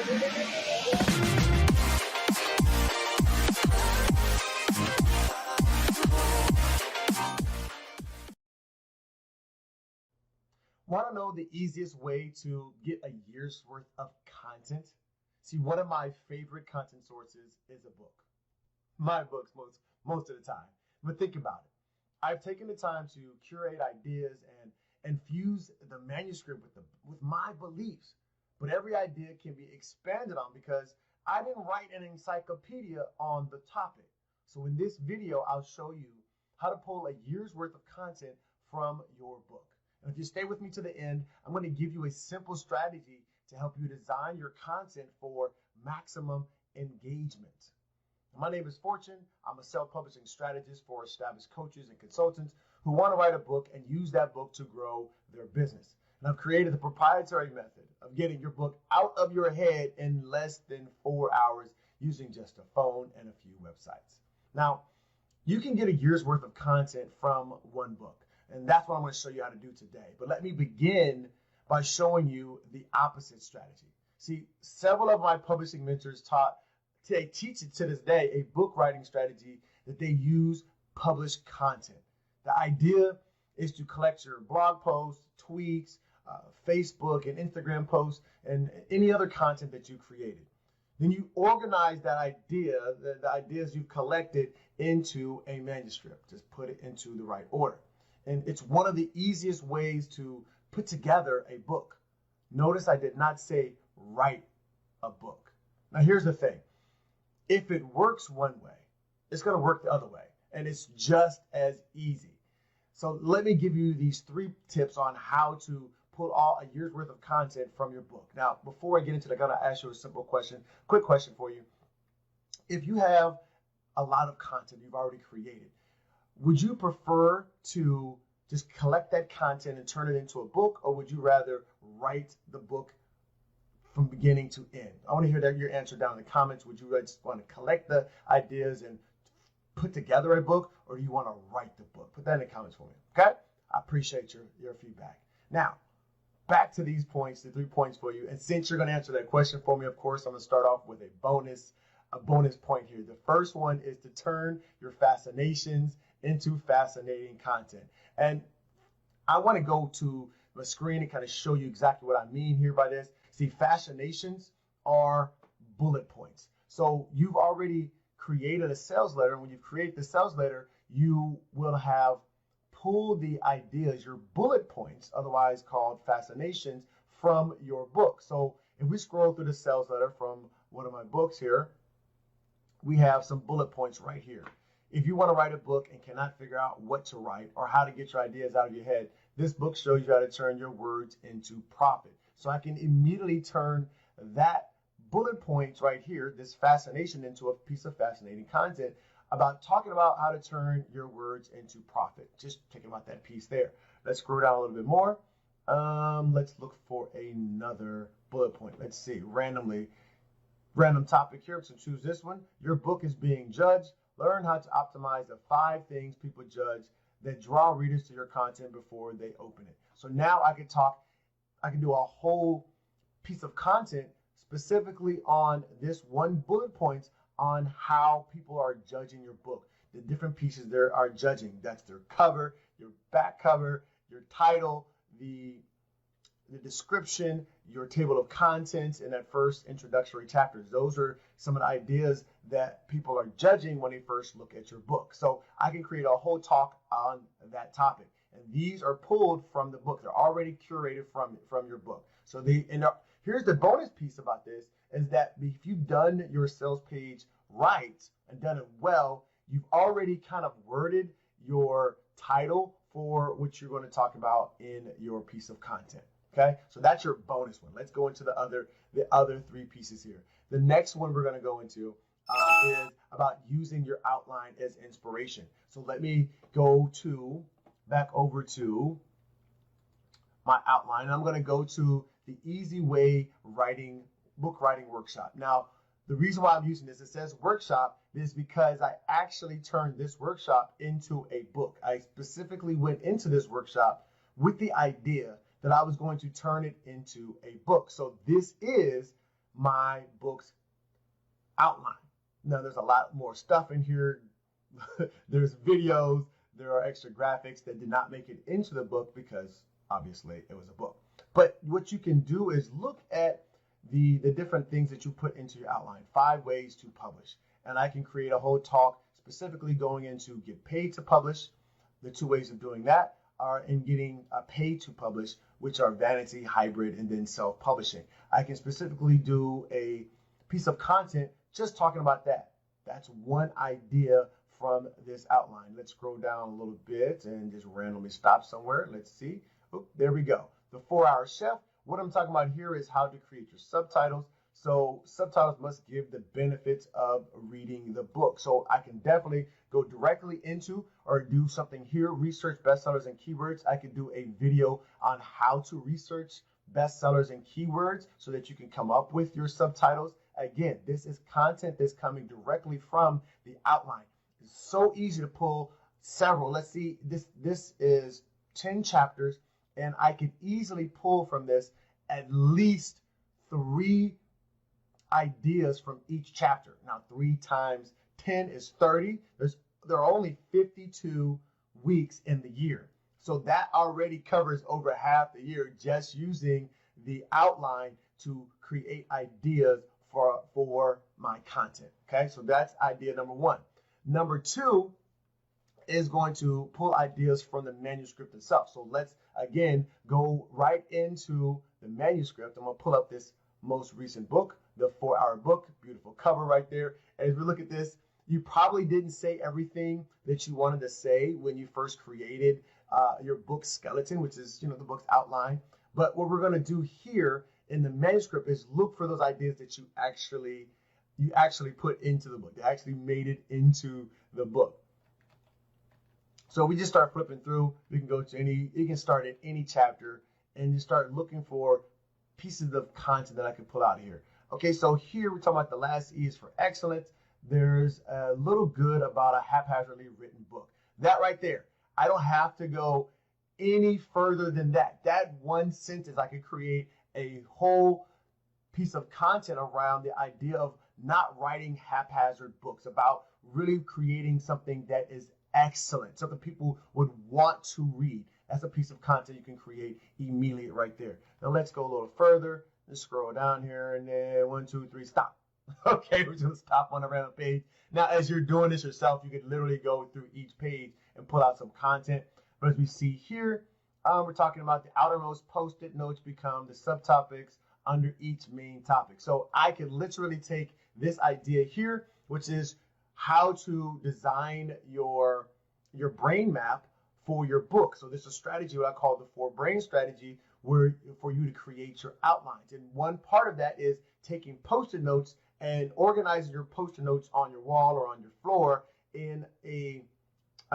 Want to know the easiest way to get a year's worth of content? See, one of my favorite content sources is a book. My books most of the time. But think about it. I've taken the time to curate ideas and infuse the manuscript with my beliefs. But every idea can be expanded on because I didn't write an encyclopedia on the topic. So in this video, I'll show you how to pull a year's worth of content from your book. And if you stay with me to the end, I'm going to give you a simple strategy to help you design your content for maximum engagement. My name is Fortune. I'm a self-publishing strategist for established coaches and consultants who want to write a book and use that book to grow their business. And I've created a proprietary method of getting your book out of your head in less than 4 hours using just a phone and a few websites. Now, you can get a year's worth of content from one book. And that's what I'm going to show you how to do today. But let me begin by showing you the opposite strategy. See, several of my publishing mentors teach it to this day, a book writing strategy that they use published content. The idea is to collect your blog posts, tweets, Facebook and Instagram posts, and any other content that you created. Then you organize that idea, the ideas you've collected, into a manuscript. Just put it into the right order. And it's one of the easiest ways to put together a book. Notice I did not say write a book. Now here's the thing. If it works one way, it's going to work the other way. And it's just as easy. So let me give you these 3 tips on how to pull all a year's worth of content from your book. Now, before I get into it, I'm going to ask you a simple question, quick question for you. If you have a lot of content you've already created, would you prefer to just collect that content and turn it into a book, or would you rather write the book from beginning to end? I want to hear your answer down in the comments. Would you just want to collect the ideas and put together a book, or do you want to write the book? Put that in the comments for me, okay? I appreciate your feedback. Now, back to these points, the 3 points for you. And since you're going to answer that question for me, of course, I'm going to start off with a bonus point here. The first one is to turn your fascinations into fascinating content. And I want to go to my screen and kind of show you exactly what I mean here by this. See, fascinations are bullet points. So you've already created a sales letter. And when you create the sales letter, you will have pulled the ideas, your bullet points, otherwise called fascinations, from your book. So if we scroll through the sales letter from one of my books here, we have some bullet points right here. If you want to write a book and cannot figure out what to write or how to get your ideas out of your head, this book shows you how to turn your words into profit. So I can immediately turn that bullet points right here, this fascination, into a piece of fascinating content talking about how to turn your words into profit. Just thinking about that piece there. Let's scroll down a little bit more. Let's look for another bullet point. Let's see, random topic here. So choose this one. Your book is being judged. Learn how to optimize the 5 things people judge that draw readers to your content before they open it. So now I can do a whole piece of content specifically on this one bullet point on how people are judging your book, the different pieces they are judging. That's their cover, your back cover, your title, the description, your table of contents, and that first introductory chapters. Those are some of the ideas that people are judging when they first look at your book. So I can create a whole talk on that topic. And these are pulled from the book. They're already curated from your book. So here's the bonus piece about this is that if you've done your sales page right and done it well, you've already kind of worded your title for what you're going to talk about in your piece of content. Okay, so that's your bonus one. Let's go into the other 3 pieces here. The next one we're going to go into is about using your outline as inspiration. So let me go back over to my outline. I'm going to go to the Easy Way book writing workshop. Now, the reason why I'm using this, it says workshop, is because I actually turned this workshop into a book. I specifically went into this workshop with the idea that I was going to turn it into a book. So this is my book's outline. Now, there's a lot more stuff in here. There's videos, there are extra graphics that did not make it into the book because obviously it was a book. But what you can do is look at the different things that you put into your outline. 5 ways to publish. And I can create a whole talk specifically going into get paid to publish. The 2 ways of doing that are in getting paid to publish, which are vanity, hybrid, and then self-publishing. I can specifically do a piece of content just talking about that. That's one idea from this outline. Let's scroll down a little bit and just randomly stop somewhere. Let's see. Oh, there we go. The 4-Hour Chef. What I'm talking about here is how to create your subtitles. So subtitles must give the benefits of reading the book. So I can definitely go directly into or do something here, research bestsellers and keywords. I can do a video on how to research bestsellers and keywords so that you can come up with your subtitles. Again, this is content that's coming directly from the outline. It's so easy to pull several. Let's see, this is 10 chapters, and I can easily pull from this at least 3 ideas from each chapter. Now, 3 times 10 is 30. There are only 52 weeks in the year. So that already covers over half the year just using the outline to create ideas for my content. Okay, so that's idea number 1. Number 2 is going to pull ideas from the manuscript itself. So let's again go right into the manuscript. I'm going to pull up this most recent book, the 4-Hour Book. Beautiful cover right there. And as we look at this, you probably didn't say everything that you wanted to say when you first created your book skeleton, which is, the book's outline. But what we're going to do here in the manuscript is look for those ideas that you actually put into the book. They actually made it into the book. So we just start flipping through. We can go to you can start at any chapter and you start looking for pieces of content that I can pull out here. Okay, so here we're talking about the last E is for excellence. There's a little good about a haphazardly written book. That right there, I don't have to go any further than that. That one sentence, I could create a whole piece of content around the idea of not writing haphazard books, about really creating something that is excellent, something people would want to read. That's a piece of content you can create immediately right there. Now let's go a little further. Let's scroll down here and then 1, 2, 3, stop. Okay, we're just gonna stop on a random page. Now, as you're doing this yourself, you could literally go through each page and pull out some content. But as we see here, we're talking about the outermost post-it notes become the subtopics under each main topic. So I could literally take this idea here, which is how to design your brain map for your book. So this is a strategy, what I call the 4-brain strategy, where for you to create your outlines. And one part of that is taking post-it notes and organizing your post-it notes on your wall or on your floor in a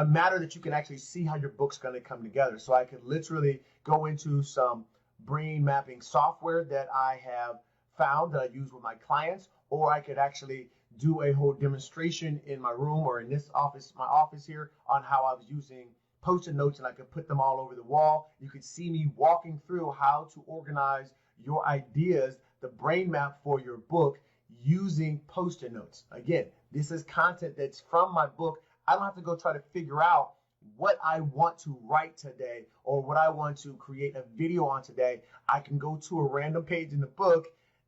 manner that you can actually see how your book's going to come together. So I could literally go into some brain mapping software that I have found that I use with my clients, or I could actually do a whole demonstration in my room or in this office, my office here, on how I was using post-it notes, and I could put them all over the wall. You could see me walking through how to organize your ideas, the brain map for your book, using post-it notes. Again, this is content that's from my book. I don't have to go try to figure out what I want to write today or what I want to create a video on today. I can go to a random page in the book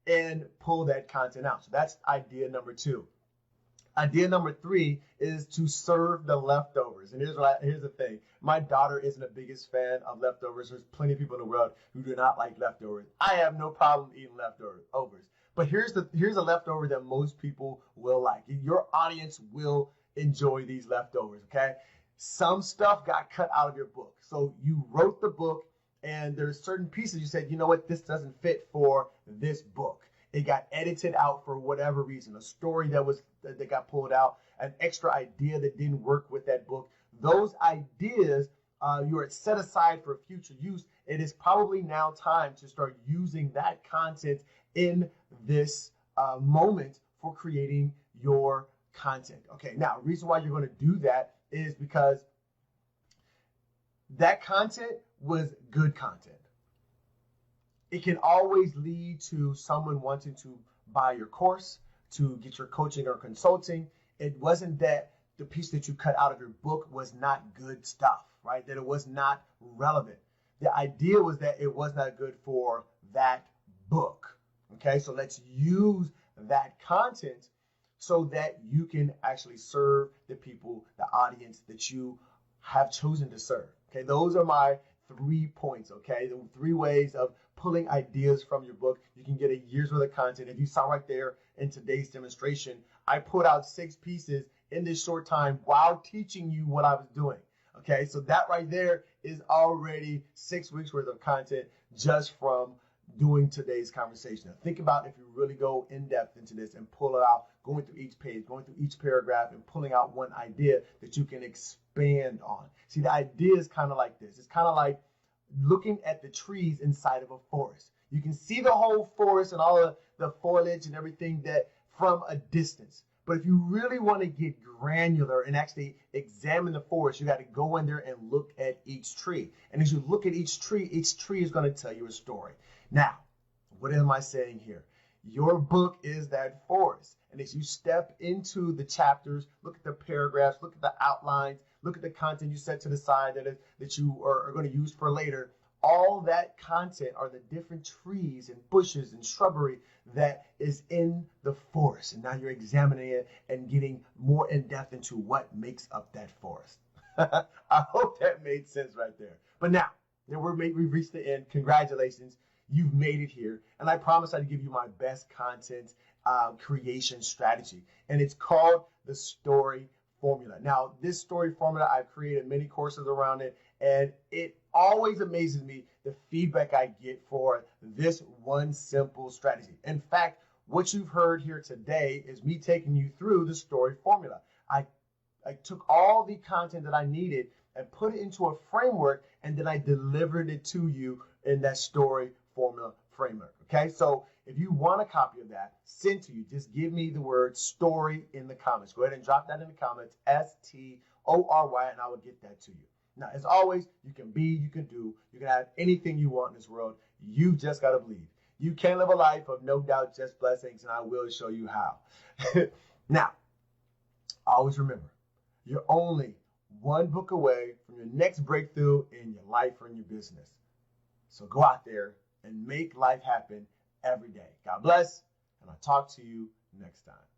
and pull that content out. So that's idea number 2. Idea number 3 is to serve the leftovers. And here's the thing. My daughter isn't the biggest fan of leftovers. There's plenty of people in the world who do not like leftovers. I have no problem eating leftovers. But here's a leftover that most people will like. Your audience will enjoy these leftovers, okay? Some stuff got cut out of your book. So you wrote the book and there's certain pieces you said, you know what, this doesn't fit for this book. It got edited out for whatever reason, a story that got pulled out, an extra idea that didn't work with that book. Those ideas you are set aside for future use. It is probably now time to start using that content in this moment for creating your content. Okay, now the reason why you're going to do that is because that content was good content. It can always lead to someone wanting to buy your course, to get your coaching or consulting. It wasn't that the piece that you cut out of your book was not good stuff, right? That it was not relevant. The idea was that it was not good for that book. Okay, so let's use that content so that you can actually serve the people, the audience that you have chosen to serve. Okay, those are my 3 points. Okay, the 3 ways of pulling ideas from your book. You can get a year's worth of content. If you saw right there in today's demonstration, I put out 6 pieces in this short time while teaching you what I was doing. Okay, so that right there is already 6 weeks worth of content just from doing today's conversation. Now, think about if you really go in depth into this and pull it out, going through each page, going through each paragraph, and pulling out one idea that you can expand on. See, the idea is kind of like this. It's kind of like looking at the trees inside of a forest. You can see the whole forest and all of the foliage and everything that from a distance. But if you really want to get granular and actually examine the forest, you got to go in there and look at each tree. And as you look at each tree is going to tell you a story. Now, what am I saying here? Your book is that forest. And as you step into the chapters, look at the paragraphs, look at the outlines, look at the content you set to the side that you are going to use for later. All that content are the different trees and bushes and shrubbery that is in the forest. And now you're examining it and getting more in depth into what makes up that forest. I hope that made sense right there. But now we've reached the end. Congratulations. You've made it here. And I promise I'd give you my best content creation strategy. And it's called the story formula. Now, this story formula, I've created many courses around it. And it always amazes me the feedback I get for this one simple strategy. In fact, what you've heard here today is me taking you through the story formula. I took all the content that I needed and put it into a framework, and then I delivered it to you in that story formula framework. Okay, so if you want a copy of that sent to you, just give me the word story in the comments. Go ahead and drop that in the comments, STORY, and I will get that to you. Now, as always, you can be, you can do, you can have anything you want in this world. You just got to believe. You can live a life of no doubt, just blessings, and I will show you how. Now, always remember, you're only one book away from your next breakthrough in your life or in your business. So go out there and make life happen every day. God bless, and I'll talk to you next time.